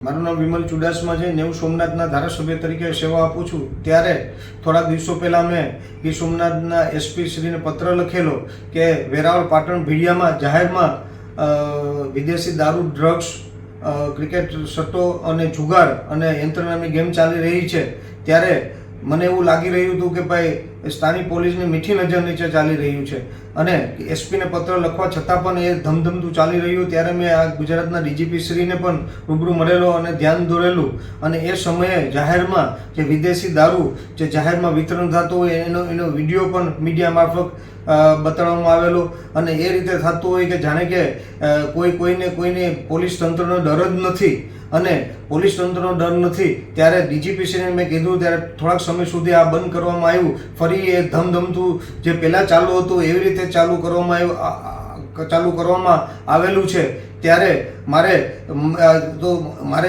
મારું નામ વિમલ ચુડાસમા છે। નેવું સોમનાથના ધારાસભ્ય તરીકે સેવા આપું છું। ત્યારે થોડાક દિવસો પહેલાં મેં ગીર સોમનાથના એસપી શ્રીને પત્ર લખેલો કે વેરાવળ પાટણ ભીડિયામાં જાહેરમાં વિદેશી દારૂ, ડ્રગ્સ, ક્રિકેટ સટ્ટો અને જુગાર અને યંત્ર નામની ગેમ ચાલી રહી છે। ત્યારે મને એવું લાગી રહ્યું હતું કે ભાઈ સ્થાનિક પોલીસની મીઠી નજર નીચે ચાલી રહ્યું છે અને એસપીને પત્ર લખવા છતાં પણ એ ધમધમતું ચાલી રહ્યું। ત્યારે મેં આ ગુજરાતના ડીજીપી શ્રીને પણ રૂબરૂ મળેલો અને ધ્યાન દોરેલું અને એ સમયે જાહેરમાં જે વિદેશી દારૂ જે જાહેરમાં વિતરણ થતું હોય એનો વિડીયો પણ મીડિયા મારફત બતાવવામાં આવેલો અને એ રીતે થતું હોય કે જાણે કે કોઈને પોલીસ તંત્રનો ડર જ નથી અને પોલીસ તંત્રનો ડર નથી। ત્યારે ડીજીપીસીને મેં કીધું ત્યારે થોડાક સમય સુધી આ બંધ કરવામાં આવ્યું, ફરી એ ધમધમતું જે પહેલાં ચાલુ હતું એવી રીતે ચાલુ કરવામાં આવેલું છે। ત્યારે મારે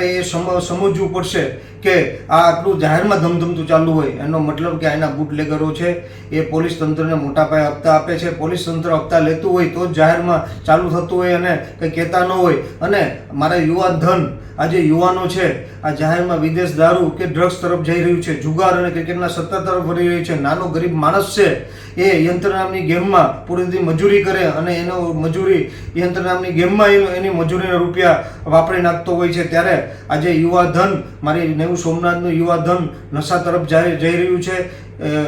એ સમજવું પડશે કે આ આટલું જાહેરમાં ધમધમતું ચાલુ હોય એનો મતલબ કે આના બુટલેગરો છે એ પોલીસ તંત્રને મોટા પાયે હપ્તા આપે છે। પોલીસ તંત્ર હપ્તા લેતું હોય તો જ જાહેરમાં ચાલુ થતું હોય અને કંઈ કહેતા ન હોય। અને મારા યુવા ધન આ જે યુવાનો છે આ જાહેરમાં વિદેશ દારૂ કે ડ્રગ્સ તરફ જઈ રહ્યું છે, જુગાર અને ક્રિકેટના સત્તા તરફ વળી રહ્યું છે। નાનો ગરીબ માણસ છે એ યંત્ર નામની ગેમમાં પૂરી મજૂરી કરે અને એનો મજૂરી યંત્ર નામની ગેમમાં એની મજૂરીના રૂપિયા વાપરી નાખતો હોય છે। ત્યારે આજે યુવા ધન મારી નેવું સોમનાથનું યુવા ધન નશા તરફ જઈ રહ્યું છે,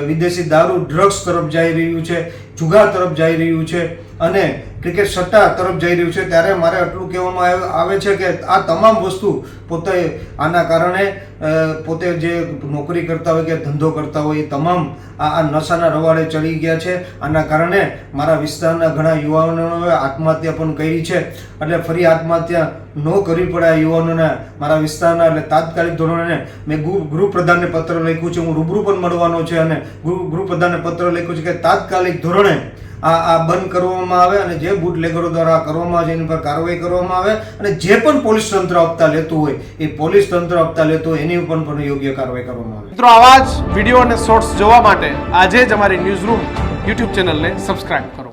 વિદેશી દારૂ, ડ્રગ્સ તરફ જઈ રહ્યું છે, જુગાર તરફ જઈ રહ્યું છે અને ક્રિકેટ સટ્ટા તરફ જઈ રહ્યું છે। ત્યારે મારે આટલું કહેવામાં આવે છે કે આ તમામ વસ્તુ પોતે આના કારણે પોતે જે નોકરી કરતા હોય કે ધંધો કરતા હોય એ તમામ આ નશાના રવાડે ચડી ગયા છે। આના કારણે મારા વિસ્તારના ઘણા યુવાનોએ આત્મહત્યા પણ કરી છે। એટલે ફરી આત્મહત્યા ન કરવી પડે આ યુવાનોને મારા વિસ્તારના, એટલે તાત્કાલિક ધોરણે મેં ગૃહપ્રધાનને પત્ર લખ્યું છે। હું રૂબરૂ પણ મળવાનો છે અને ગૃહપ્રધાનને પત્ર લખ્યું છે કે તાત્કાલિક ધોરણે આ બંધ કરવામાં આવે અને જે બુટલેગરો દ્વારા કરવામાં આવે છે એની પર કાર્યવાહી કરવામાં આવે અને જે પણ પોલીસ તંત્ર હપ્તા લેતું હોય એ પોલીસ તંત્ર હપ્તા લેતું હોય એની ઉપર પણ યોગ્ય કાર્યવાહી કરવામાં આવે। મિત્રો, આવા જ વિડીયો અને શોર્ટ્સ જોવા માટે આજે જ અમારી ન્યૂઝ રૂમ યુટ્યુબ ચેનલને સબસ્ક્રાઇબ કરો।